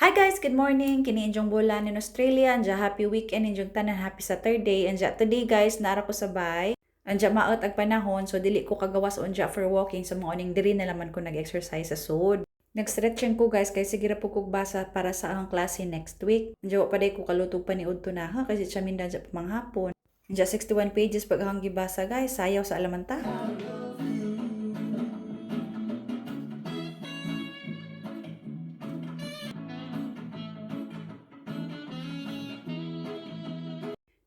Hi guys, good morning. Kini inyong bulan in Australia. Anja happy weekend inyong tanan, happy Saturday. Anja today guys, naara ko sa bay. Anja maot ag panahon, so dili ko kagawas unja for walking, so morning diri na laman ko nag-exercise sa sud. Nag-stretching ko guys kay sige ra po kog basa para sa ang klase next week. Anja wa pa day ko kalutog paniud to na ha kasi siya minda dyan pamanghapon. Anja 61 pages pag hang gibasa guys, sayaw sa alamanta.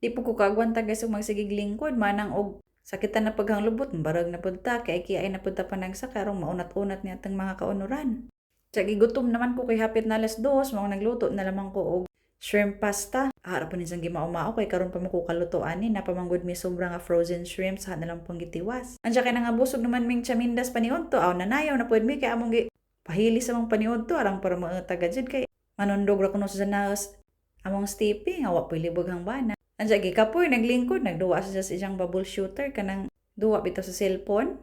Di po ko kaagwanta guys ug magsigig lingkod manang og sakitan na paghang lubot barag na punta kay kiay na punta panagsa karong maunat-unat ni atong mga kaunuran. Sa gigutom naman ko kay hapit na alas 2 mao nagluto na lamang ko og shrimp pasta. Harap po nisang gimao-mao kay karon pa mo ko kalutoan ni napamanggod mi sobra nga frozen shrimp sa na lang pang gitiwas. Ansa kay nangabusog naman ming chamindas paniudto aw nanayaw na pud mi kay among pahili sa mong paniudto arang para mautag jud kay manundog ra kuno sa naos among steeping awa poy libog hang bana. Ansa gikapoy naglingkod nagduwa siya sa iyang bubble shooter kanang duwa bitaw sa cellphone.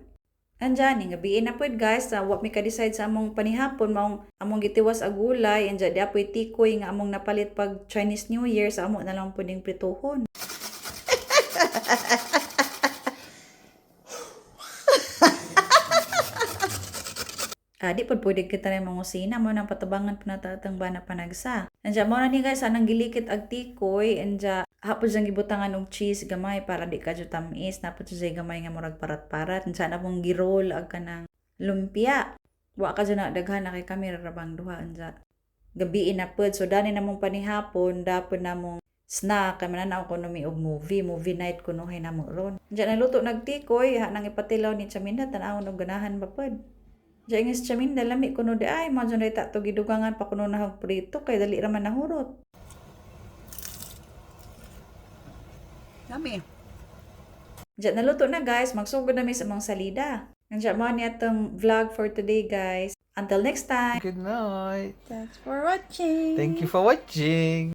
Anja ni gabi na pud guys sa wa mi ka decide sa among panihapon maong among gitiwas og gulay anja di apoy tikoy nga among napalit pag Chinese New Year sa amo na lang puding prituhon. Di pud pwede kita na mangusina mo nang patabangan panatatang bana panagsa. Anja mo na ni guys anang gilikit ag tikoy anja hapon siyang gibutangan og cheese gamay para di ka jud tamis napod siya gamay nga murag parat-parat anja na mong giroll ag kanang lumpia. Wa ka jud na daghan na kay kami rabang duha anja. Gabi na pud so dani na mong panihapon dapon na mong snack kay mananaw ko mi og movie night kuno hay namo ron. Anja naluto nagtikoy ha nang ipatilaw ni Chaminda tan-awon og ganahan ba pud. Diyan nga sa Chaminda lami kuno di ay mo jud ta to gidugangan pa kuno na prito kay dali ra man nahurot. Yummy. Diyan naluto na guys, magsugod na mi sa mga salida. Nandiyan mo ni atong vlog for today guys. Until next time. Good night. Thanks for watching. Thank you for watching.